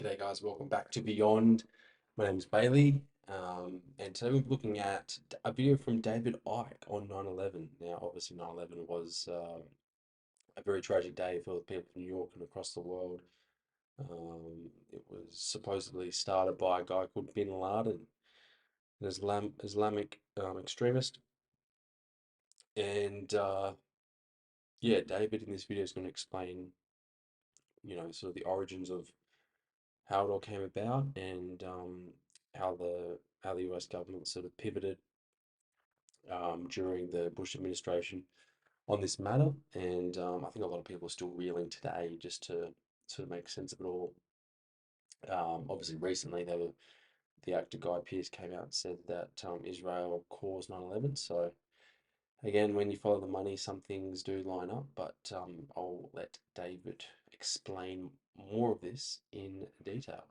G'day guys, welcome back to Beyond. My name is Bailey, and today we're looking at a video from David Icke on 9/11. Now, obviously 9/11 was a very tragic day for the people of New York and across the world. It was supposedly started by a guy called Bin Laden, an Islamic extremist. And yeah, David in this video is going to explain, sort of the origins of how it all came about and how the US government sort of pivoted during the Bush administration on this matter. And I think a lot of people are still reeling today just to sort of make sense of it all. Obviously, recently the actor Guy Pearce came out and said that Israel caused 9/11. So again, when you follow the money, some things do line up. But I'll let David explain more of this in detail.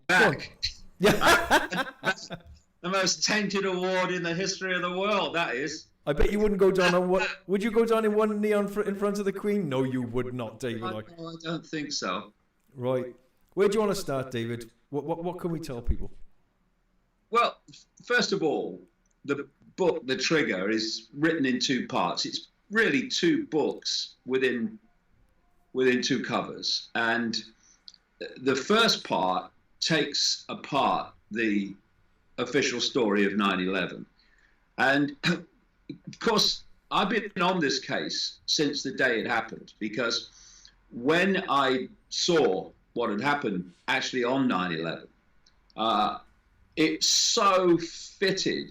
Back. Yeah. That's the most tainted award in the history of the world, that is. I bet you wouldn't go down on what? Would you go down in one knee in front of the Queen? No, you would not, David. I don't think so. Right. Where do you want to start, David? What can we tell people? Well, first of all, the book, The Trigger, is written in two parts. It's really two books within two covers. And the first part takes apart the official story of 9/11. And of course, I've been on this case since the day it happened, because when I saw what had happened actually on 9/11, it so fitted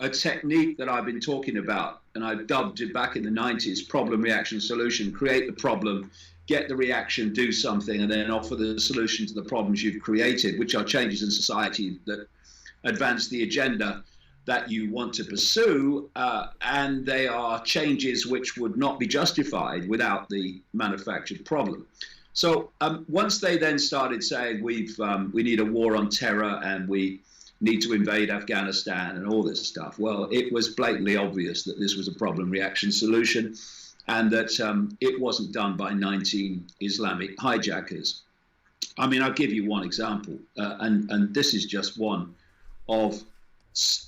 a technique that I've been talking about, and I dubbed it back in the 90s, problem, reaction, solution. Create the problem, get the reaction, do something, and then offer the solution to the problems you've created, which are changes in society that advance the agenda that you want to pursue, and they are changes which would not be justified without the manufactured problem. So once they then started saying we need a war on terror and we need to invade Afghanistan and all this stuff, well, it was blatantly obvious that this was a problem, reaction, solution, and that it wasn't done by 19 Islamic hijackers. I mean, I'll give you one example, and this is just one of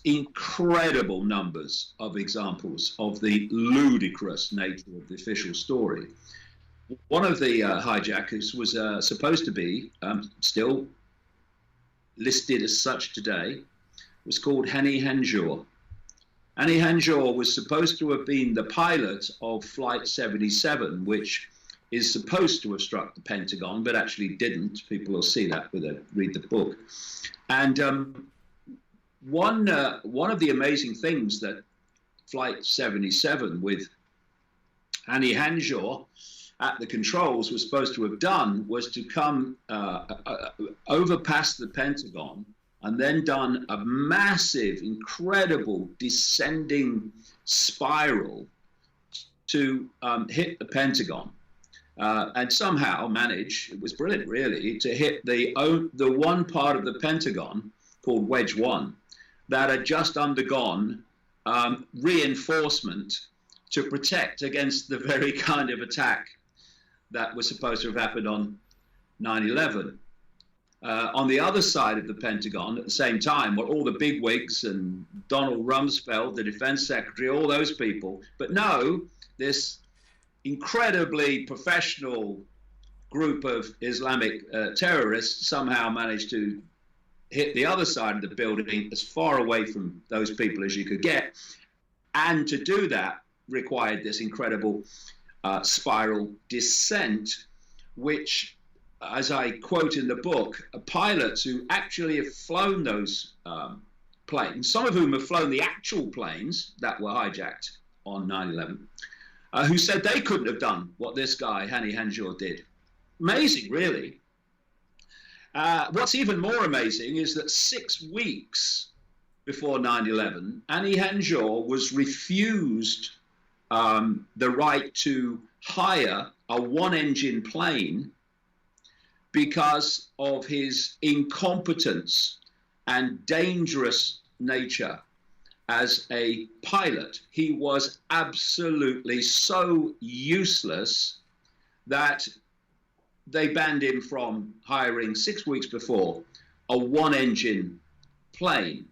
incredible numbers of examples of the ludicrous nature of the official story. One of the hijackers was supposed to be, still listed as such today, was called Hani Hanjour. Hani Hanjour was supposed to have been the pilot of Flight 77, which is supposed to have struck the Pentagon, but actually didn't. People will see that when they read the book. And one of the amazing things that Flight 77 with Hani Hanjour at the controls was supposed to have done was to come over past the Pentagon and then done a massive, incredible descending spiral to hit the Pentagon. And somehow manage, it was brilliant really, to hit the one part of the Pentagon called Wedge 1 that had just undergone reinforcement to protect against the very kind of attack that was supposed to have happened on 9/11. On the other side of the Pentagon, at the same time, were all the bigwigs and Donald Rumsfeld, the defense secretary, all those people. But no, this incredibly professional group of Islamic terrorists somehow managed to hit the other side of the building as far away from those people as you could get. And to do that required this incredible spiral descent, which, as I quote in the book, pilots who actually have flown those planes, some of whom have flown the actual planes that were hijacked on 9/11, who said they couldn't have done what this guy, Hani Hanjour, did. Amazing, really. What's even more amazing is that 6 weeks before 9/11, Hani Hanjour was refused the right to hire a one-engine plane because of his incompetence and dangerous nature as a pilot. He was absolutely so useless that they banned him from hiring 6 weeks before a one-engine plane.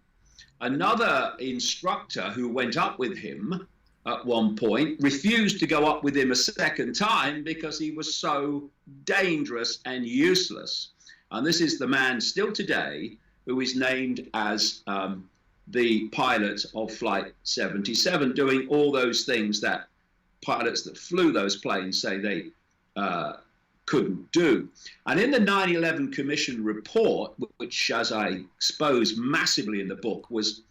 Another instructor who went up with him at one point refused to go up with him a second time because he was so dangerous and useless. And this is the man still today who is named as the pilot of Flight 77, doing all those things that pilots that flew those planes say they couldn't do. And in the 9/11 Commission report, which, as I expose massively in the book, was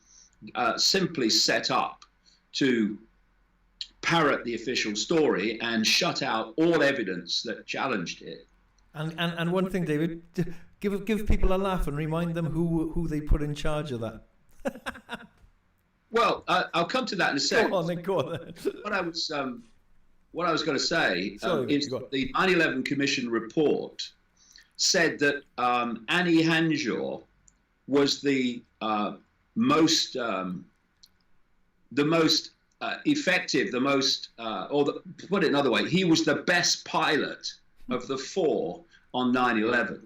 simply set up to parrot the official story and shut out all evidence that challenged it. And one thing, David, give people a laugh and remind them who they put in charge of that. Well, I'll come to that in a second. Go on then. What I was going to say is the 9/11 Commission report said that Annie Hanshaw was the most effective, put it another way, he was the best pilot of the four on 9/11.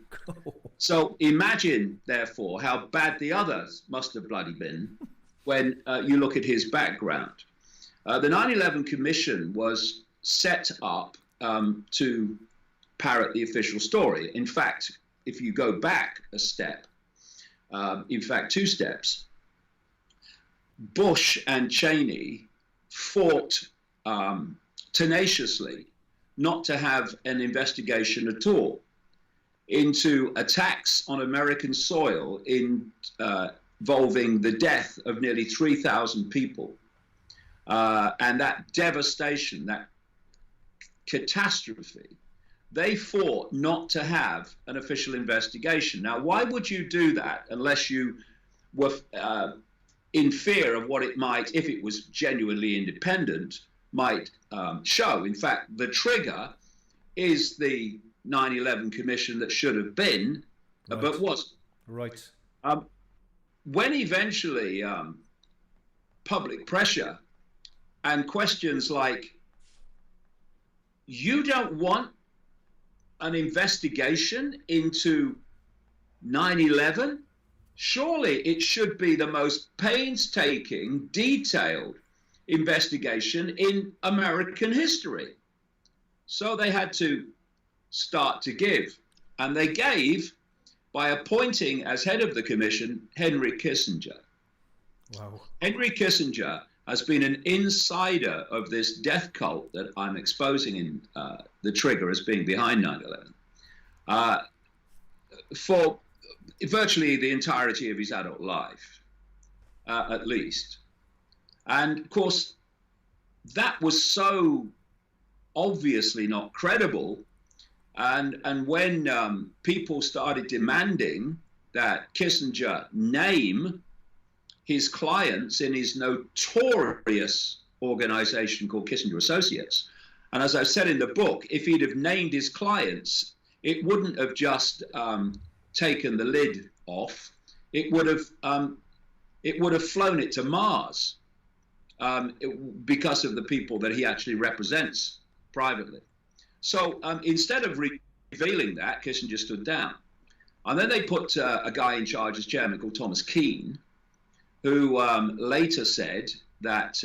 So imagine, therefore, how bad the others must have bloody been when you look at his background. The 9/11 Commission was set up to parrot the official story. In fact, if you go back a step, in fact, 2 steps, Bush and Cheney fought tenaciously not to have an investigation at all into attacks on American soil involving the death of nearly 3,000 people. And that devastation, that catastrophe, they fought not to have an official investigation. Now, why would you do that unless you were in fear of what it might, if it was genuinely independent, might show? In fact, the trigger is the 9/11 Commission that should have been, right, but wasn't. Right. When eventually public pressure and questions like, you don't want an investigation into 9/11? Surely it should be the most painstaking, detailed investigation in American history. So they had to start to give. And they gave by appointing as head of the commission Henry Kissinger. Wow. Henry Kissinger has been an insider of this death cult that I'm exposing in The Trigger as being behind 9/11 for virtually the entirety of his adult life, at least. And of course, that was so obviously not credible. And when people started demanding that Kissinger name his clients in his notorious organization called Kissinger Associates, and as I've said in the book, if he'd have named his clients, it wouldn't have just taken the lid off. It would have flown it to Mars because of the people that he actually represents privately. So instead of revealing that, Kissinger stood down. And then they put a guy in charge as chairman called Thomas Keane, who later said that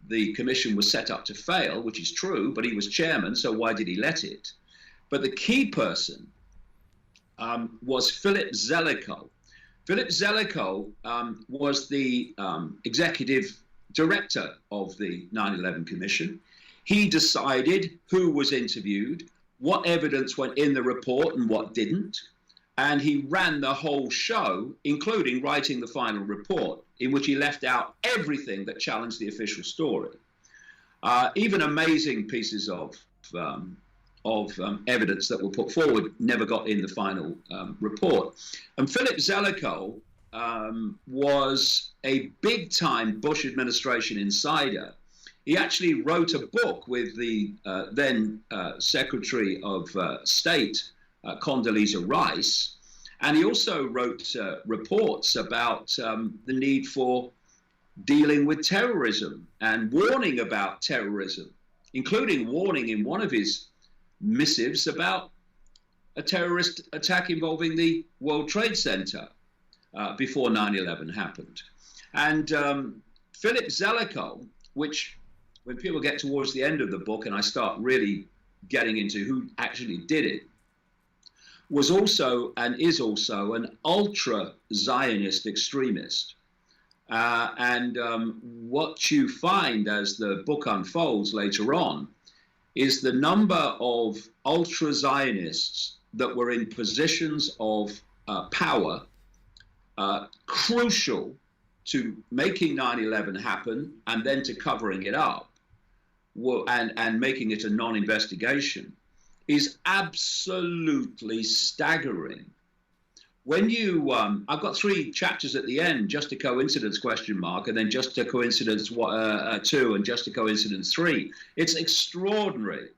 the commission was set up to fail, which is true, but he was chairman, so why did he let it? But the key person was Philip Zelikow. Philip Zelikow was the executive director of the 9/11 Commission. He decided who was interviewed, what evidence went in the report and what didn't. And he ran the whole show, including writing the final report, in which he left out everything that challenged the official story. Even amazing pieces of evidence that were put forward never got in the final report. And Philip Zelikow was a big-time Bush administration insider. He actually wrote a book with the then Secretary of State, Condoleezza Rice, and he also wrote reports about the need for dealing with terrorism and warning about terrorism, including warning in one of his missives about a terrorist attack involving the World Trade Center before 9/11 happened. And Philip Zelikow, which when people get towards the end of the book and I start really getting into who actually did it, was also and is also an ultra-Zionist extremist. What you find as the book unfolds later on is the number of ultra-Zionists that were in positions of power crucial to making 9/11 happen and then to covering it up and making it a non-investigation is absolutely staggering. When you, I've got 3 chapters at the end, just a coincidence question mark, and then just a coincidence 2 and just a coincidence 3. It's extraordinary.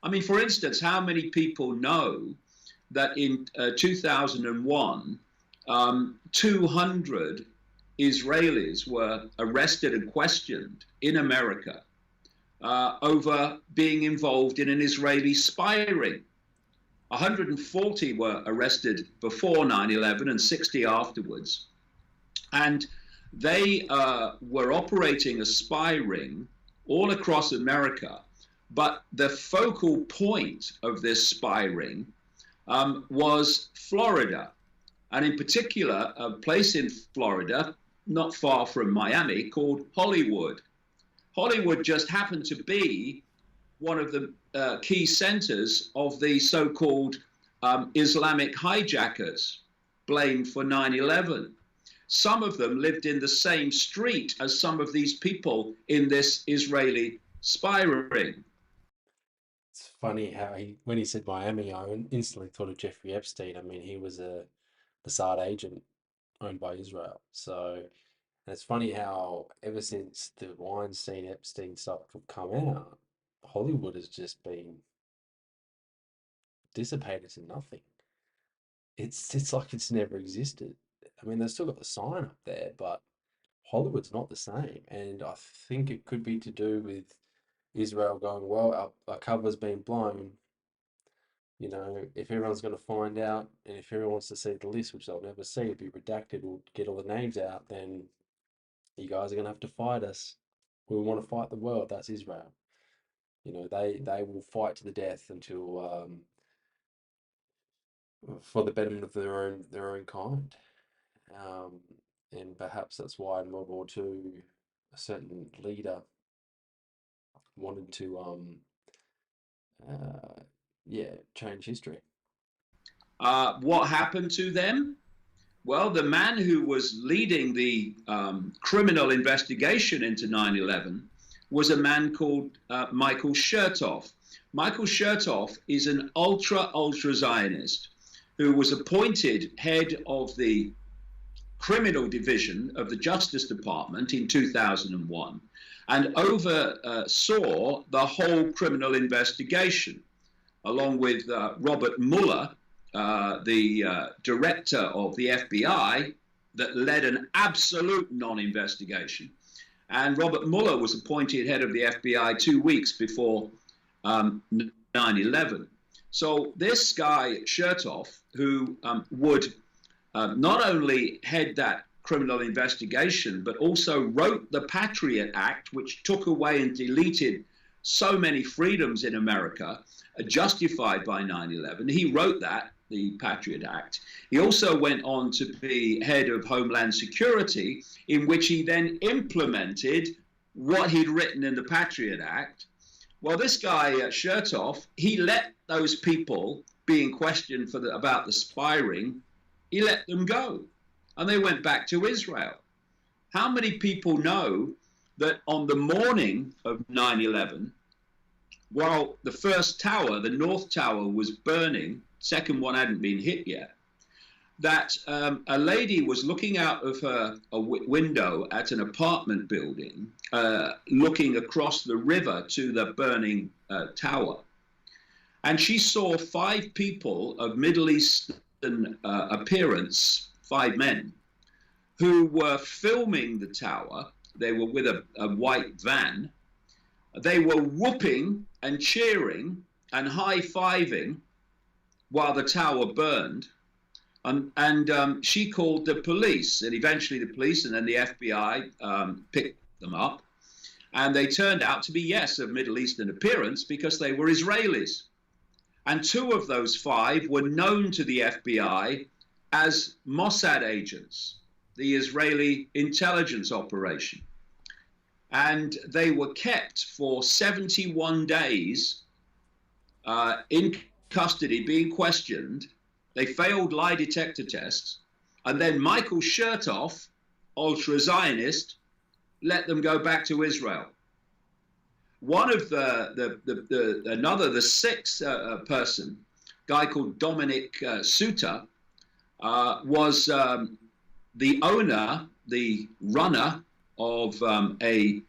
I mean, for instance, how many people know that in 2001, 200 Israelis were arrested and questioned in America over being involved in an Israeli spy ring. 140 were arrested before 9/11 and 60 afterwards. And they were operating a spy ring all across America. But the focal point of this spy ring was Florida. And in particular, a place in Florida, not far from Miami, called Hollywood. Hollywood just happened to be one of the key centers of the so-called Islamic hijackers blamed for 9/11. Some of them lived in the same street as some of these people in this Israeli spy ring. It's funny how when he said Miami, I instantly thought of Jeffrey Epstein. I mean, he was a Mossad agent owned by Israel. So, and it's funny how ever since the Weinstein, Epstein stuff have come out, Hollywood has just been dissipated to nothing. It's like it's never existed. I mean, they've still got the sign up there, but Hollywood's not the same. And I think it could be to do with Israel going, well, our cover's been blown. You know, if everyone's going to find out, and if everyone wants to see the list, which they'll never see, it'll be redacted, we'll get all the names out, then you guys are going to have to fight us. We want to fight the world. That's Israel. You know, they will fight to the death until for the betterment of their own kind. And perhaps that's why in World War II, a certain leader wanted to change history. What happened to them? Well, the man who was leading the criminal investigation into 9/11 was a man called Michael Chertoff. Michael Chertoff is an ultra Zionist who was appointed head of the criminal division of the Justice Department in 2001 and oversaw the whole criminal investigation, along with Robert Mueller, the director of the FBI, that led an absolute non-investigation. And Robert Mueller was appointed head of the FBI 2 weeks before 9/11. So this guy, Chertoff, who would not only head that criminal investigation, but also wrote the Patriot Act, which took away and deleted so many freedoms in America, justified by 9/11. He wrote that, the Patriot Act. He also went on to be head of Homeland Security, in which he then implemented what he'd written in the Patriot Act. Well, this guy, Chertoff, he let those people being questioned about the spy ring, he let them go. And they went back to Israel. How many people know that on the morning of 9/11, while the first tower, the North Tower, was burning, second one hadn't been hit yet, that a lady was looking out of a window at an apartment building, looking across the river to the burning tower. And she saw 5 people of Middle Eastern appearance, 5 men, who were filming the tower. They were with a white van. They were whooping and cheering and high-fiving while the tower burned. And she called the police, and eventually the police and then the FBI picked them up. And they turned out to be, yes, of Middle Eastern appearance because they were Israelis. And 2 of those 5 were known to the FBI as Mossad agents, the Israeli intelligence operation. And they were kept for 71 days in custody, being questioned. They failed lie detector tests. And then Michael Chertoff, ultra-Zionist, let them go back to Israel. One of the 6th person, guy called Dominic Suter, was the owner, the runner of a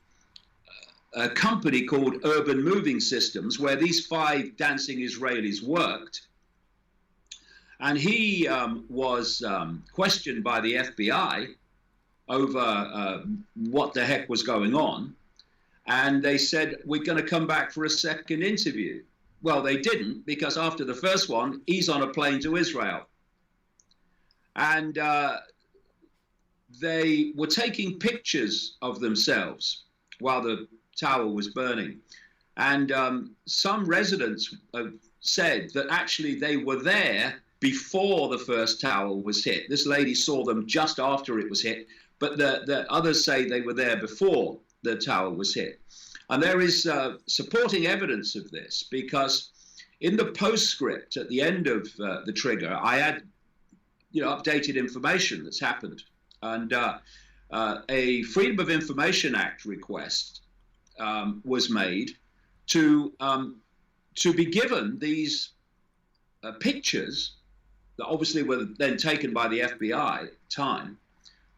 company called Urban Moving Systems, where these 5 dancing Israelis worked. And he was questioned by the FBI over what the heck was going on. And they said, we're going to come back for a second interview. Well, they didn't, because after the first one, he's on a plane to Israel. And they were taking pictures of themselves while the tower was burning. And some residents said that actually they were there before the first tower was hit. This lady saw them just after it was hit, but the others say they were there before the tower was hit. And there is supporting evidence of this, because in the postscript at the end of the trigger, I had updated information that's happened. And a Freedom of Information Act request was made to be given these pictures that obviously were then taken by the FBI at the time,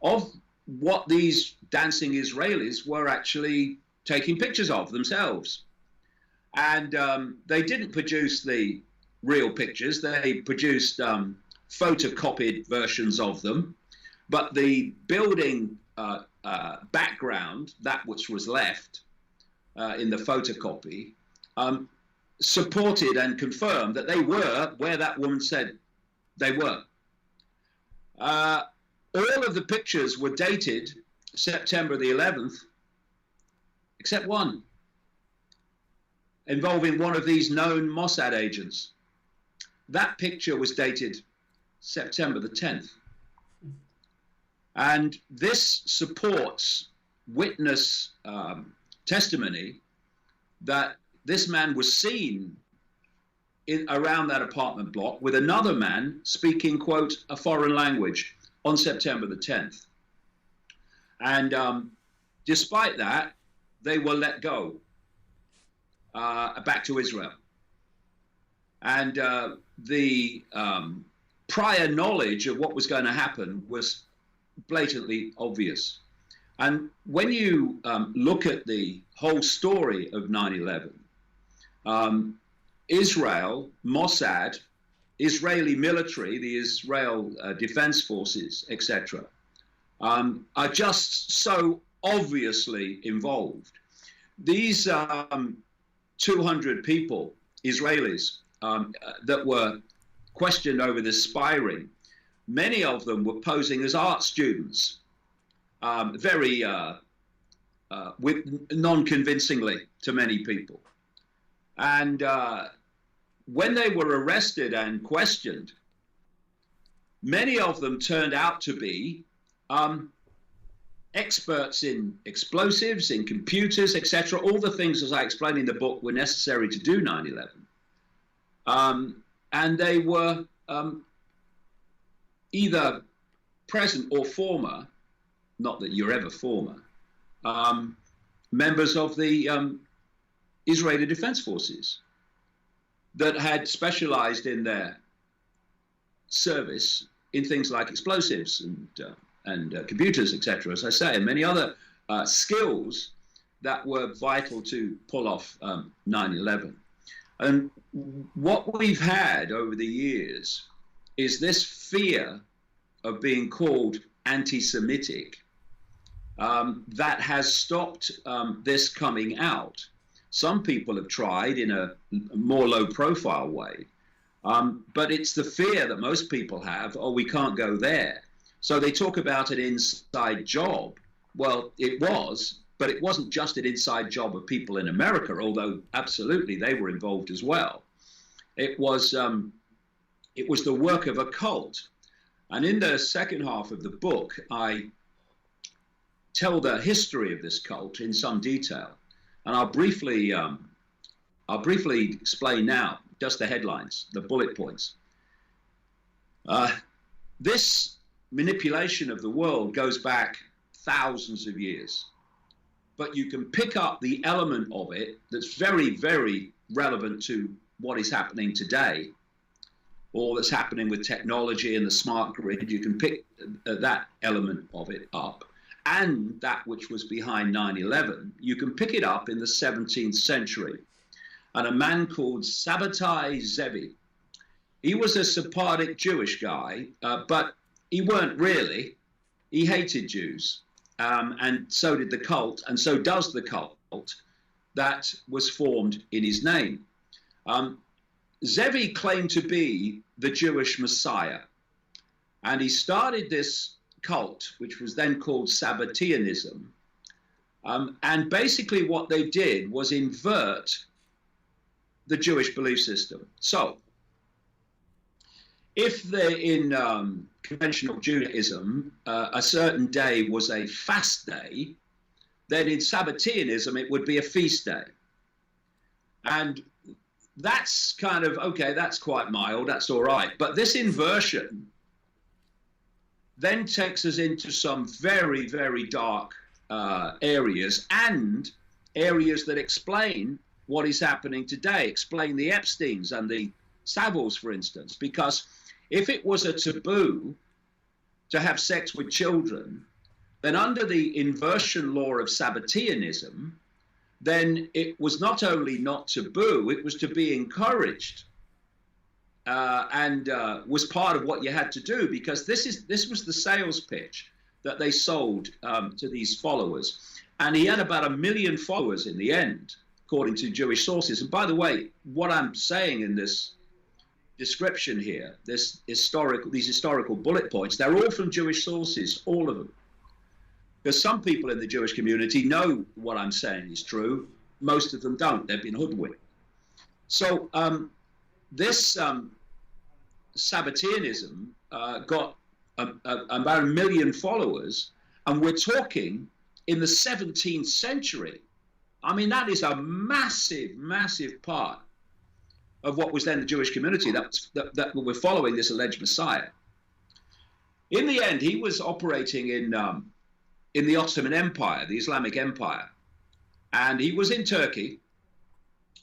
of what these dancing Israelis were actually taking pictures of themselves. And they didn't produce the real pictures. They produced photocopied versions of them. But the building background, that which was left in the photocopy, supported and confirmed that they were where that woman said they were. All of the pictures were dated September the 11th, except one, involving one of these known Mossad agents. That picture was dated September the 10th. And this supports witness testimony that this man was seen around that apartment block with another man speaking, quote, a foreign language on September the 10th. And despite that, they were let go back to Israel. And the prior knowledge of what was going to happen was blatantly obvious. And when you look at the whole story of 9/11, Israel, Mossad, Israeli military, the Israel Defense Forces, etc., are just so obviously involved. These 200 people, Israelis, that were questioned over this spy ring, many of them were posing as art students, very non-convincingly to many people. And when they were arrested and questioned, many of them turned out to be experts in explosives, in computers, etc. All the things, as I explained in the book, were necessary to do 9/11. And they were either present or former, not that you're ever former, members of the Israeli Defense Forces that had specialized in their service in things like explosives and computers, etc., as I say, and many other skills that were vital to pull off 9/11. And what we've had over the years is this fear of being called anti-Semitic that has stopped this coming out. Some people have tried in a more low-profile way, but it's the fear that most people have, oh, we can't go there. So they talk about an inside job. Well, it was, but it wasn't just an inside job of people in America, although absolutely they were involved as well. It was the work of a cult. And in the second half of the book, I tell the history of this cult in some detail. And I'll briefly explain now just the headlines, the bullet points. This manipulation of the world goes back thousands of years, but you can pick up the element of it that's very, very relevant to what is happening today, or that's happening with technology and the smart grid. You can pick that element of it up, and that which was behind 9/11, you can pick it up in the 17th century. And a man called Sabbatai Zevi, he was a Sephardic Jewish guy, but he weren't really. He hated Jews, and so did the cult, and so does the cult that was formed in his name. Zevi claimed to be the Jewish Messiah, and he started this cult, which was then called Sabbateanism. And basically what they did was invert the Jewish belief system. So if in conventional Judaism, a certain day was a fast day, then in Sabbateanism, it would be a feast day. And that's kind of, okay, that's quite mild, that's all right. But this inversion then takes us into some very, very dark areas, and areas that explain what is happening today, explain the Epsteins and the Savills, for instance. Because if it was a taboo to have sex with children, then under the inversion law of Sabbateanism, then it was not only not taboo, it was to be encouraged, and was part of what you had to do, because this was the sales pitch that they sold to these followers. And he had about 1 million followers in the end, according to Jewish sources. And by the way, what I'm saying in this description here, these historical bullet points, they're all from Jewish sources, all of them. Because some people in the Jewish community know what I'm saying is true. Most of them don't. They've been hoodwinked. So this Sabbateanism got about 1 million followers, and we're talking in the 17th century. I mean, that is a massive, massive part of what was then the Jewish community that were following this alleged Messiah. In the end, he was operating in the Ottoman Empire, the Islamic Empire, and he was in Turkey,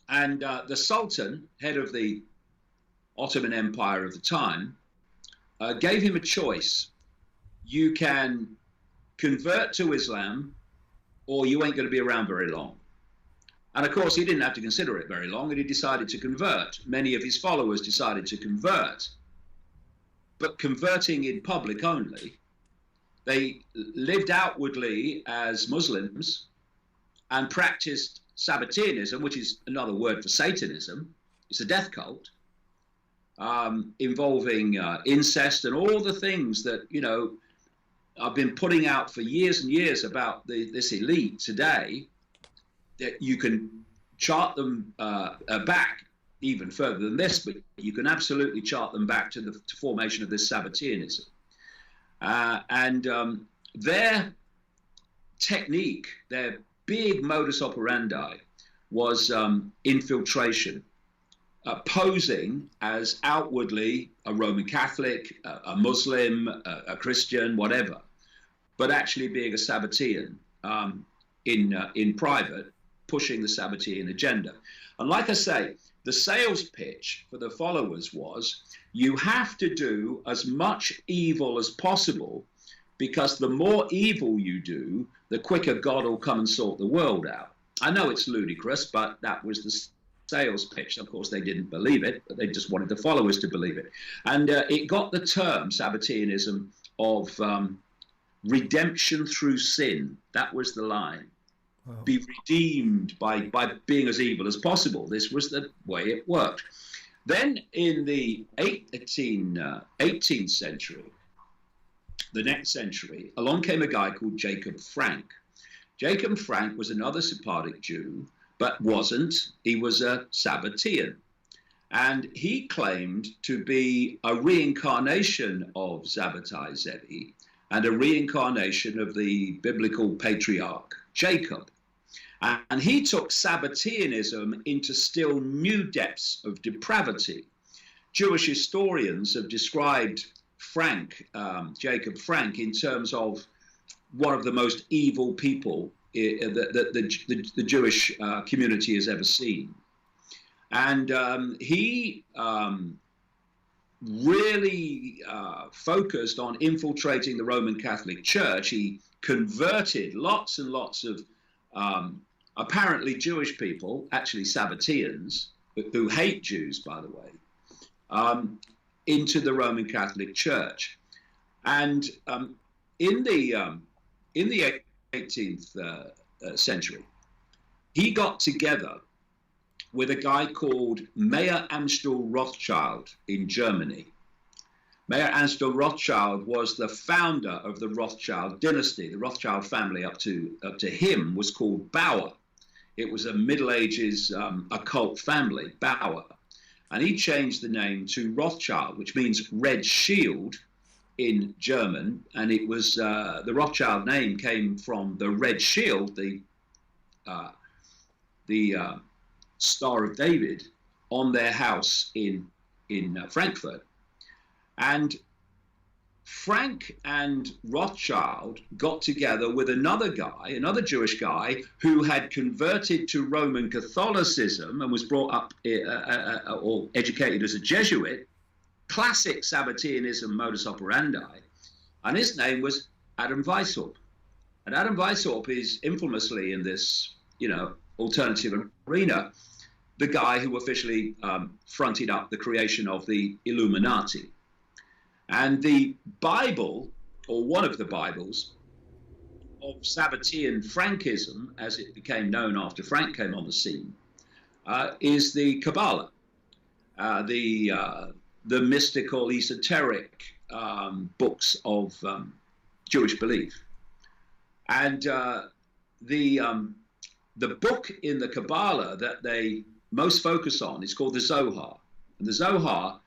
and the Sultan, head of the Ottoman Empire of the time, gave him a choice. You can convert to Islam, or you ain't going to be around very long. And of course, he didn't have to consider it very long, and he decided to convert. Many of his followers decided to convert, but converting in public only. They lived outwardly as Muslims and practiced Sabbateanism, which is another word for Satanism. It's a death cult involving incest and all the things that, you know, I've been putting out for years and years about this elite today. That you can chart them back even further than this, but you can absolutely chart them back to the formation of this Sabbateanism. And their technique, their big modus operandi was infiltration, posing as outwardly a Roman Catholic, a Muslim, a Christian, whatever, but actually being a Sabbatean in private, pushing the Sabbatean agenda. And like I say, the sales pitch for the followers was, you have to do as much evil as possible, because the more evil you do, the quicker God will come and sort the world out. I know it's ludicrous, but that was the sales pitch. Of course, they didn't believe it, but they just wanted the followers to believe it. And it got the term, Sabbateanism, of redemption through sin. That was the line. Wow. Be redeemed by being as evil as possible. This was the way it worked. Then in the 18th century, the next century, along came a guy called Jacob Frank. Jacob Frank was another Sephardic Jew, but wasn't. He was a Sabbatean. And he claimed to be a reincarnation of Sabbatai Zevi and a reincarnation of the biblical patriarch Jacob. And he took Sabbateanism into still new depths of depravity. Jewish historians have described Frank, Jacob Frank, in terms of one of the most evil people the Jewish community has ever seen. And he really focused on infiltrating the Roman Catholic Church. He converted lots and lots of apparently Jewish people, actually Sabbateans, who hate Jews, by the way, into the Roman Catholic Church. And in the 18th century, he got together with a guy called Mayer Amstel Rothschild in Germany. Mayer Amstel Rothschild was the founder of the Rothschild dynasty. The Rothschild family up to him was called Bauer. It was a Middle Ages occult family, Bauer. And he changed the name to Rothschild, which means red shield in German. And it was the Rothschild name came from the red shield, the Star of David, on their house in Frankfurt. And Frank and Rothschild got together with another guy, another Jewish guy, who had converted to Roman Catholicism and was brought up or educated as a Jesuit, classic Sabbateanism modus operandi, and his name was Adam Weishaupt. And Adam Weishaupt is infamously in this, alternative arena, the guy who officially fronted up the creation of the Illuminati. And the Bible, or one of the Bibles, of Sabbatean Frankism, as it became known after Frank came on the scene, is the Kabbalah, the mystical, esoteric books of Jewish belief. And the book in the Kabbalah that they most focus on is called the Zohar. And the Zohar,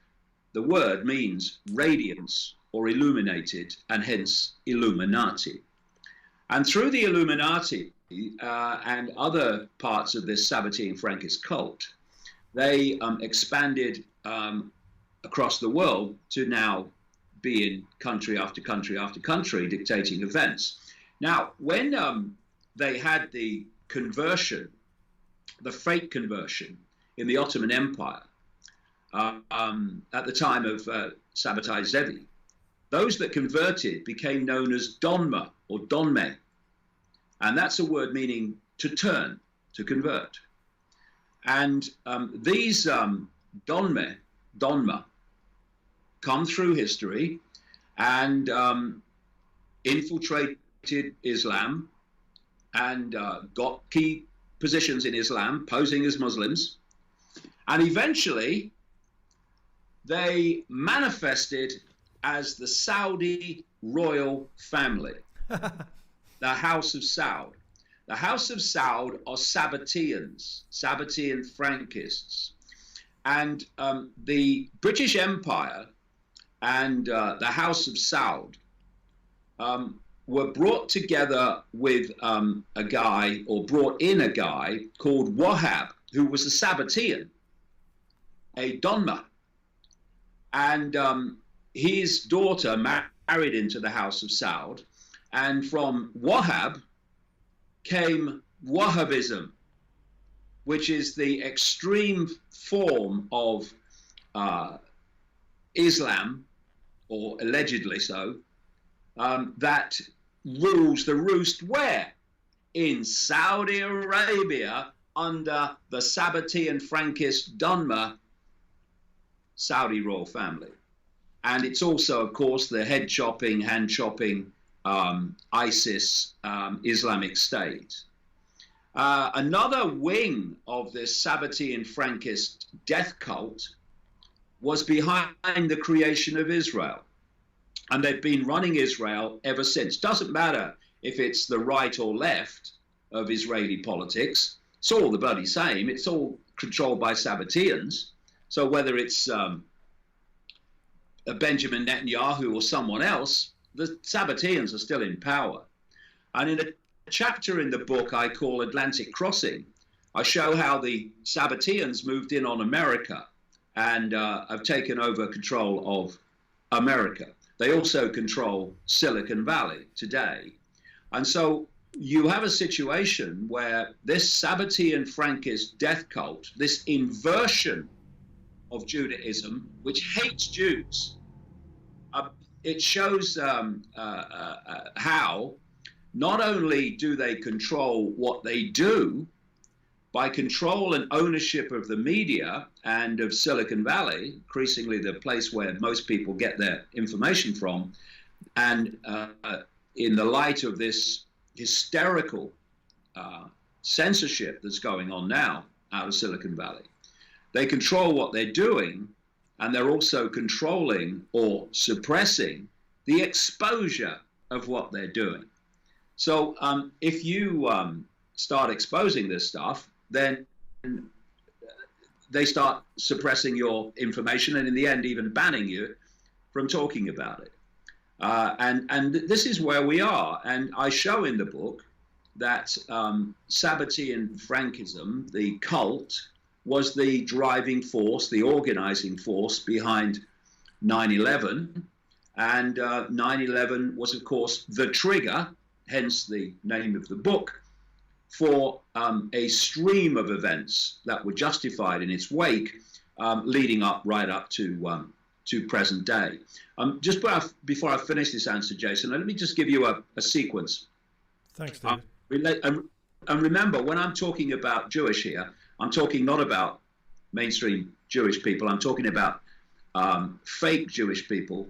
the word means radiance or illuminated, and hence Illuminati. And through the Illuminati and other parts of this Sabbatean Frankist cult, they expanded across the world to now be in country after country after country dictating events. Now, when they had the conversion, the fake conversion in the Ottoman Empire, at the time of Sabbatai Zevi, those that converted became known as Donma or Donme. And that's a word meaning to turn, to convert. And these Donma, come through history and infiltrated Islam and got key positions in Islam, posing as Muslims. And eventually, they manifested as the Saudi royal family, the House of Saud. The House of Saud are Sabbateans, Sabbatean Frankists. And the British Empire and the House of Saud were brought together with a guy, or brought in a guy called Wahab, who was a Sabbatean, a Donma. And his daughter married into the House of Saud. And from Wahab came Wahhabism. which is the extreme form of Islam, or allegedly so, that rules the roost where? In Saudi Arabia, under the Sabbatean Frankist Dunma Saudi royal family. And it's also, of course, the head chopping, hand chopping ISIS Islamic State. Another wing of this Sabbatean Frankist death cult was behind the creation of Israel. And they've been running Israel ever since. Doesn't matter if it's the right or left of Israeli politics. It's all the bloody same. It's all controlled by Sabbateans. So whether it's Benjamin Netanyahu or someone else, the Sabbateans are still in power. And in a chapter in the book I call Atlantic Crossing, I show how the Sabbateans moved in on America and have taken over control of America. They also control Silicon Valley today. And so you have a situation where this Sabbatean Frankist death cult, this inversion of Judaism, which hates Jews, it shows how not only do they control what they do by control and ownership of the media and of Silicon Valley, increasingly the place where most people get their information from, and in the light of this hysterical censorship that's going on now out of Silicon Valley, they control what they're doing, and they're also controlling or suppressing the exposure of what they're doing. So if you start exposing this stuff, then they start suppressing your information, and in the end even banning you from talking about it. And this is where we are. And I show in the book that Sabbatean Frankism, the cult, was the driving force, the organizing force behind 9/11. And 9/11 was, of course, the trigger, hence the name of the book, for a stream of events that were justified in its wake, leading up right up to present day. Just before I finish this answer, Jason, let me just give you a sequence. Thanks, David. And remember, when I'm talking about Jewish here, I'm talking not about mainstream Jewish people. I'm talking about fake Jewish people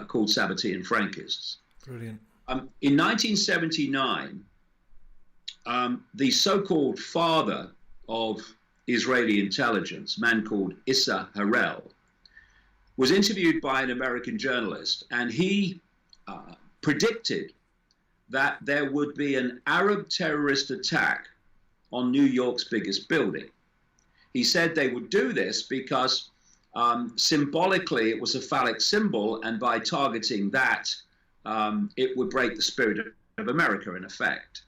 called Sabbatean Frankists. Brilliant. In 1979, the so-called father of Israeli intelligence, a man called Issa Harel, was interviewed by an American journalist, and he predicted that there would be an Arab terrorist attack on New York's biggest building. He said they would do this because symbolically it was a phallic symbol, and by targeting that, it would break the spirit of America, in effect.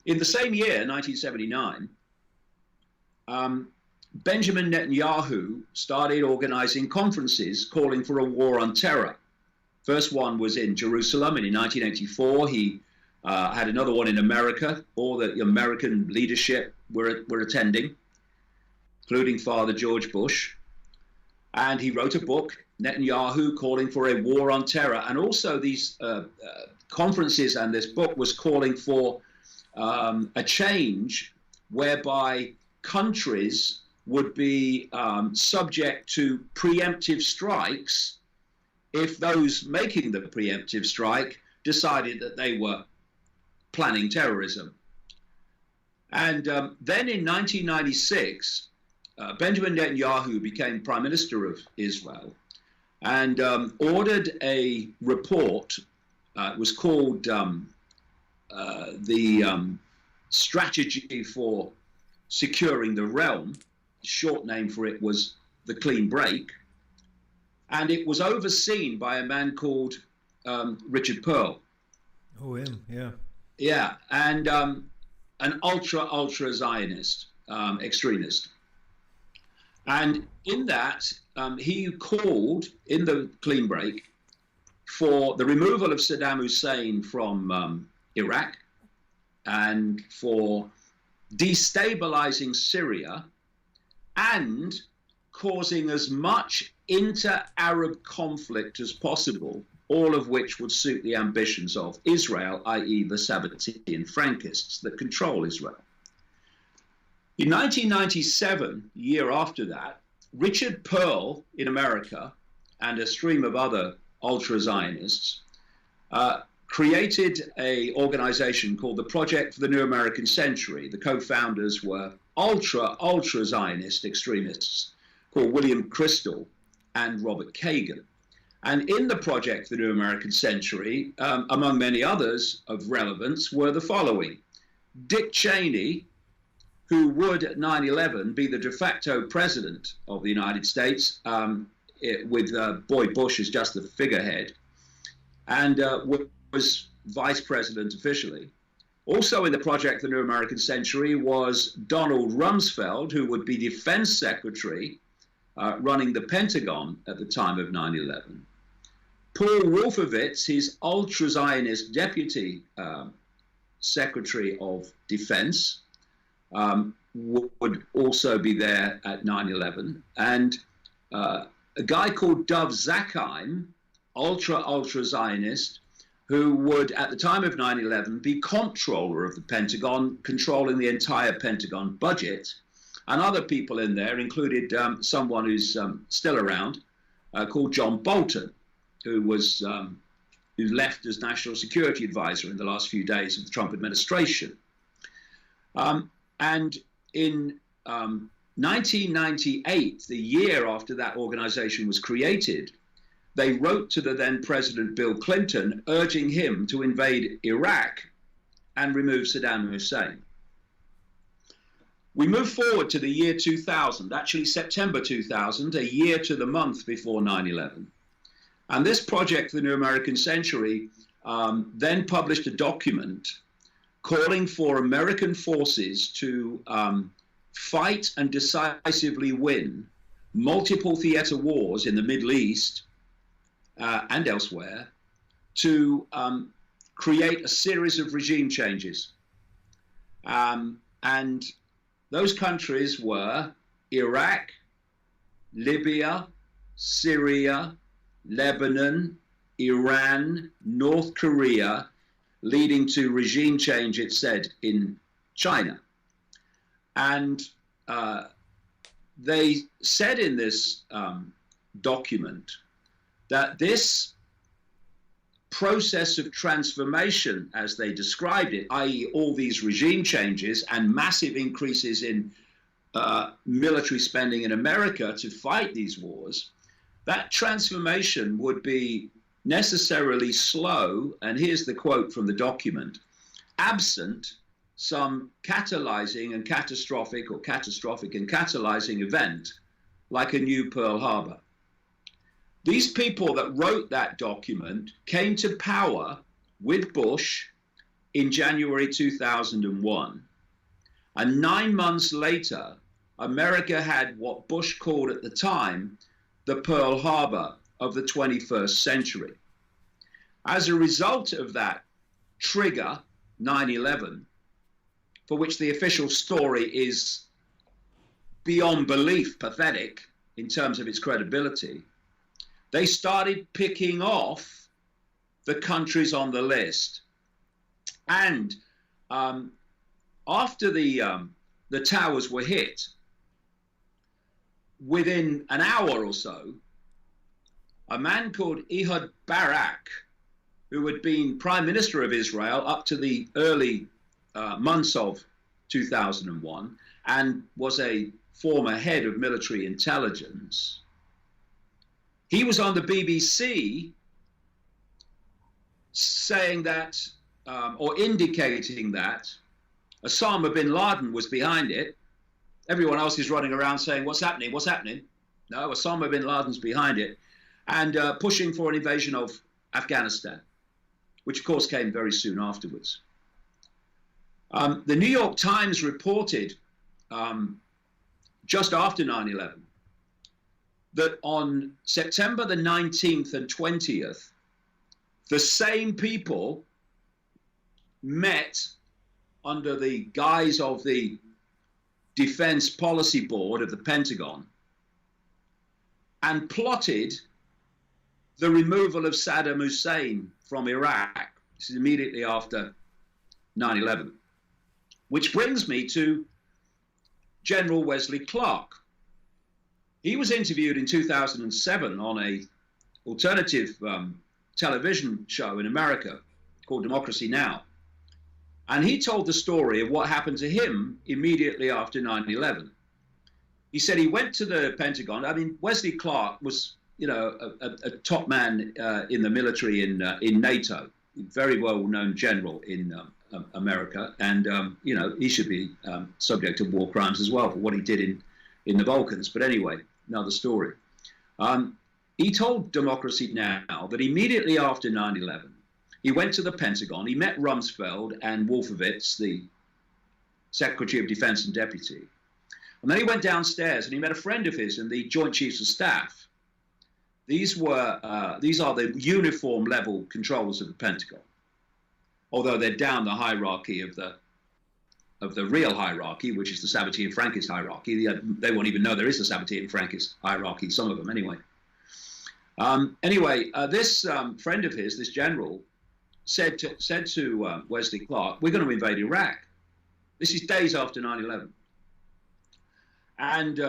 In the same year, 1979, Benjamin Netanyahu started organizing conferences calling for a war on terror. First one was in Jerusalem, and in 1984 he had another one in America. All the American leadership were attending, including Father George Bush. And he wrote a book, Netanyahu, calling for a war on terror. And also these conferences and this book was calling for a change whereby countries would be subject to preemptive strikes if those making the preemptive strike decided that they were planning terrorism. And then in 1996, Benjamin Netanyahu became Prime Minister of Israel and ordered a report. It was called the Strategy for Securing the Realm. The short name for it was the Clean Break. And it was overseen by a man called Richard Pearl. Oh, him, yeah. Yeah, and an ultra Zionist extremist. And in that, he called, in the Clean Break, for the removal of Saddam Hussein from Iraq and for destabilizing Syria, and causing as much inter-Arab conflict as possible, all of which would suit the ambitions of Israel, i.e. the Sabbatean Frankists that control Israel. In 1997, a year after that, Richard Pearl in America and a stream of other ultra-Zionists created an organization called the Project for the New American Century. The co-founders were ultra-Zionist extremists called William Crystal and Robert Kagan. And in the Project for the New American Century, among many others of relevance, were the following. Dick Cheney, who would at 9/11 be the de facto president of the United States, with Boyd Bush as just the figurehead, and was vice president officially. Also in the Project for the New American Century was Donald Rumsfeld, who would be defense secretary running the Pentagon at the time of 9/11. Paul Wolfowitz, his ultra-Zionist deputy secretary of defense, would also be there at 9/11. And a guy called Dov Zakheim, ultra-Zionist, who would, at the time of 9/11, be comptroller of the Pentagon, controlling the entire Pentagon budget. And other people in there included someone who's still around, called John Bolton, who left as National Security Advisor in the last few days of the Trump administration. And in 1998, the year after that organization was created, they wrote to the then President Bill Clinton, urging him to invade Iraq and remove Saddam Hussein. We move forward to the year 2000, actually September 2000, a year to the month before 9/11. And this Project for the New American Century then published a document calling for American forces to fight and decisively win multiple theater wars in the Middle East and elsewhere to create a series of regime changes. And those countries were Iraq, Libya, Syria, Lebanon, Iran, North Korea, leading to regime change, it said, in China. And they said in this document that this process of transformation, as they described it, i.e. all these regime changes and massive increases in military spending in America to fight these wars, that transformation would be necessarily slow, and here's the quote from the document, absent some catalyzing and catastrophic and catalyzing event like a new Pearl Harbor. These people that wrote that document came to power with Bush in January 2001. And 9 months later, America had what Bush called at the time the Pearl Harbor of the 21st century. As a result of that trigger, 9/11, for which the official story is beyond belief pathetic in terms of its credibility, they started picking off the countries on the list. And after the towers were hit, within an hour or so, a man called Ehud Barak, who had been Prime Minister of Israel up to the early months of 2001 and was a former head of military intelligence, he was on the BBC saying that, or indicating that, Osama bin Laden was behind it. Everyone else is running around saying, what's happening, what's happening? No, Osama bin Laden's behind it. And pushing for an invasion of Afghanistan, which of course came very soon afterwards. The New York Times reported just after 9/11 that on September the 19th and 20th, the same people met under the guise of the Defense Policy Board of the Pentagon and plotted the removal of Saddam Hussein from Iraq. This is immediately after 9/11, which brings me to General Wesley Clark. He was interviewed in 2007 on a alternative television show in America called Democracy Now! And he told the story of what happened to him immediately after 9/11. He said he went to the Pentagon. I mean, Wesley Clark was, you know, a top man in the military in NATO, very well-known general in America, and you know, he should be subject to war crimes as well for what he did in the Balkans. But anyway, another story. He told Democracy Now! That immediately after 9/11, he went to the Pentagon, he met Rumsfeld and Wolfowitz, the Secretary of Defense and Deputy. And then he went downstairs and he met a friend of his in the Joint Chiefs of Staff. These are the uniform level controllers of the Pentagon, although they're down the hierarchy of the real hierarchy, which is the Sabatier and Frankist hierarchy. They won't even know there is a Sabatier and Frankist hierarchy, some of them anyway. This friend of his, this general, said to Wesley Clark, we're going to invade Iraq. This is days after 9/11. And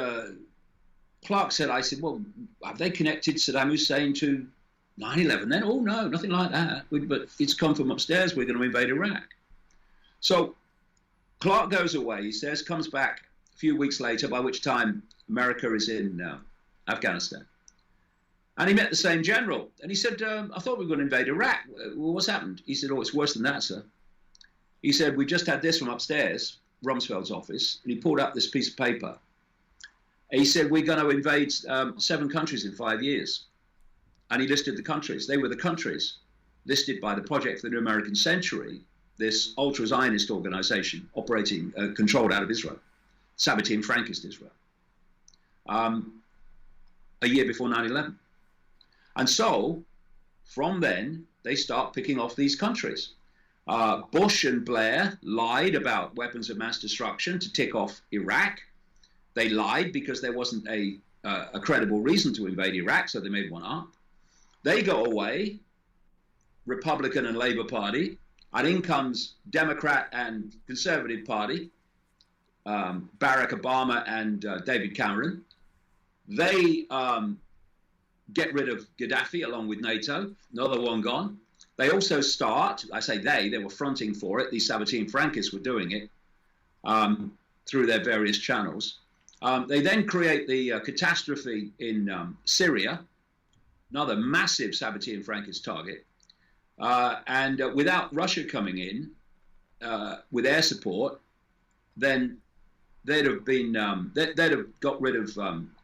Clark said, I said, well, have they connected Saddam Hussein to 9/11 then? Oh, no, nothing like that. But it's come from upstairs. We're going to invade Iraq. So Clark goes away, he says, comes back a few weeks later, by which time America is in Afghanistan. And he met the same general. And he said, I thought we were going to invade Iraq. Well, what's happened? He said, oh, it's worse than that, sir. He said, we just had this from upstairs, Rumsfeld's office. And he pulled up this piece of paper. He said, we're going to invade 7 countries in 5 years. And he listed the countries. They were the countries listed by the Project for the New American Century, this ultra-Zionist organization operating, controlled out of Israel, Sabbatean Frankist Israel, a year before 9/11. And so, from then, they start picking off these countries. Bush and Blair lied about weapons of mass destruction to tick off Iraq. They lied because there wasn't a credible reason to invade Iraq, so they made one up. They go away, Republican and Labour Party, and in comes Democrat and Conservative Party, Barack Obama and David Cameron. They get rid of Gaddafi along with NATO, another one gone. They also start, I say they were fronting for it, these Sabbatean Frankists were doing it through their various channels. They then create the catastrophe in Syria, another massive Sabbatean Frankist target. And without Russia coming in with air support, then they'd have been they'd have got rid of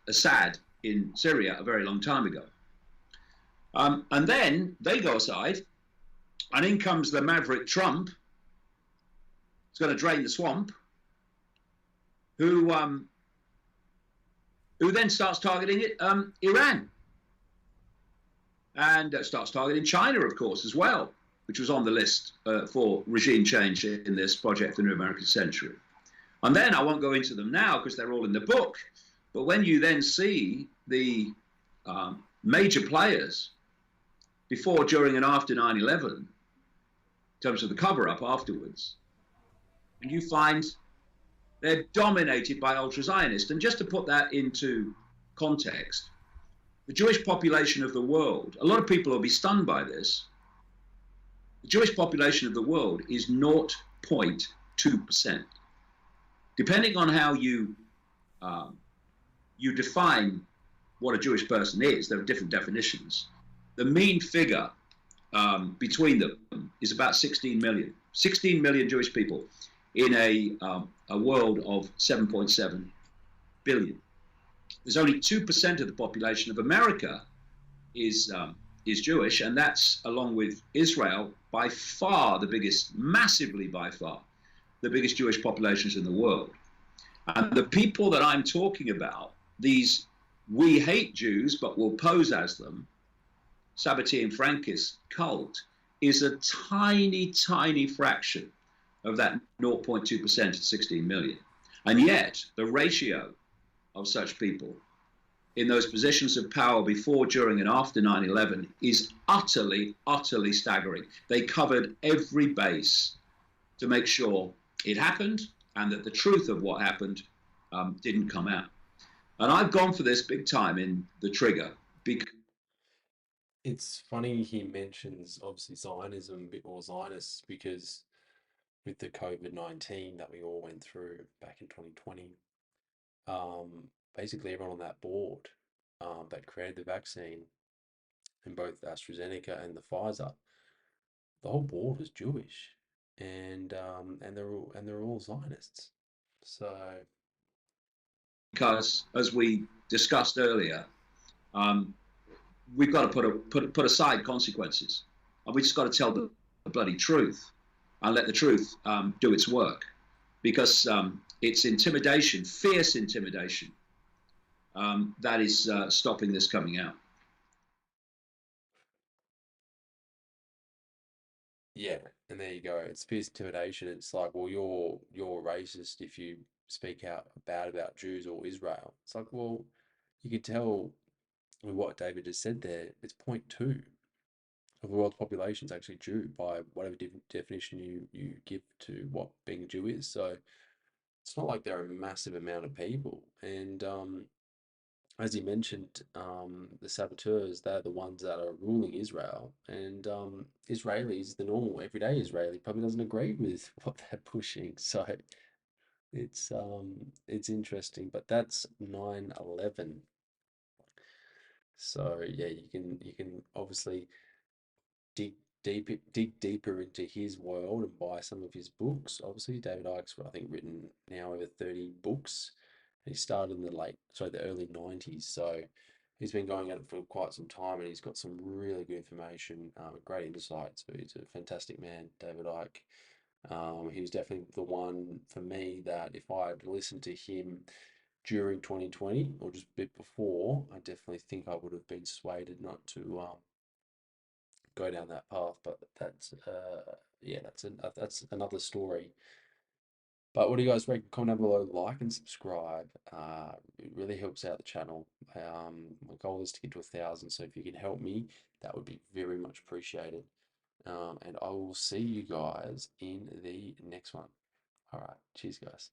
Assad in Syria a very long time ago. And then they go aside, and in comes the maverick Trump. He's going to drain the swamp. Who then starts targeting Iran. And starts targeting China, of course, as well, which was on the list for regime change in this Project for the New American Century. And then I won't go into them now because they're all in the book. But when you then see the major players before, during, and after 9/11, in terms of the cover-up afterwards, and you find they're dominated by ultra-Zionists. And just to put that into context, the Jewish population of the world, a lot of people will be stunned by this. The Jewish population of the world is 0.2%. Depending on how you define what a Jewish person is, there are different definitions. The mean figure between them is about 16 million. 16 million Jewish people in a world of 7.7 billion. There's only 2% of the population of America is Jewish, and that's, along with Israel, by far the biggest, massively by far, the biggest Jewish populations in the world. And the people that I'm talking about, these we hate Jews but will pose as them, Sabbatean Frankist cult, is a tiny, tiny fraction of that 0.2% at 16 million. And yet, the ratio of such people in those positions of power before, during, and after 9/11 is utterly, utterly staggering. They covered every base to make sure it happened and that the truth of what happened didn't come out. And I've gone for this big time in The Trigger because It's funny he mentions obviously Zionism or Zionists because with the COVID-19 that we all went through back in 2020, basically everyone on that board that created the vaccine in both AstraZeneca and the Pfizer, the whole board was Jewish, and they're all Zionists. So as we discussed earlier, um, we've got to put aside consequences, and we just got to tell the bloody truth and let the truth do its work, because it's intimidation, fierce intimidation, that is stopping this coming out. yeah, and there you go. It's fierce intimidation. It's like, well, you're racist if you speak out bad about Jews or Israel. It's like, well, you could tell with what David just said there, it's 0.2 of the world's population is actually Jew by whatever definition you give to what being Jew is. So it's not like they're a massive amount of people. And as you mentioned, the saboteurs, they're the ones that are ruling Israel. And Israelis, the normal everyday Israeli, probably doesn't agree with what they're pushing. So it's interesting. But that's 9/11. So yeah, you can obviously dig dig deeper into his world and buy some of his books. Obviously, David Icke's, I think, written now over 30 books. He started in the early 90s, so he's been going at it for quite some time, and he's got some really good information, great insights. So he's a fantastic man, David Icke. He was definitely the one for me that if I had listened to him during 2020 or just a bit before, I definitely think I would have been swayed not to go down that path. But that's yeah, that's another story. But what do you guys reckon? Comment down below, like and subscribe. It really helps out the channel. My goal is to get to 1,000, so if you can help me, that would be very much appreciated. And I will see you guys in the next one. All right, cheers, guys.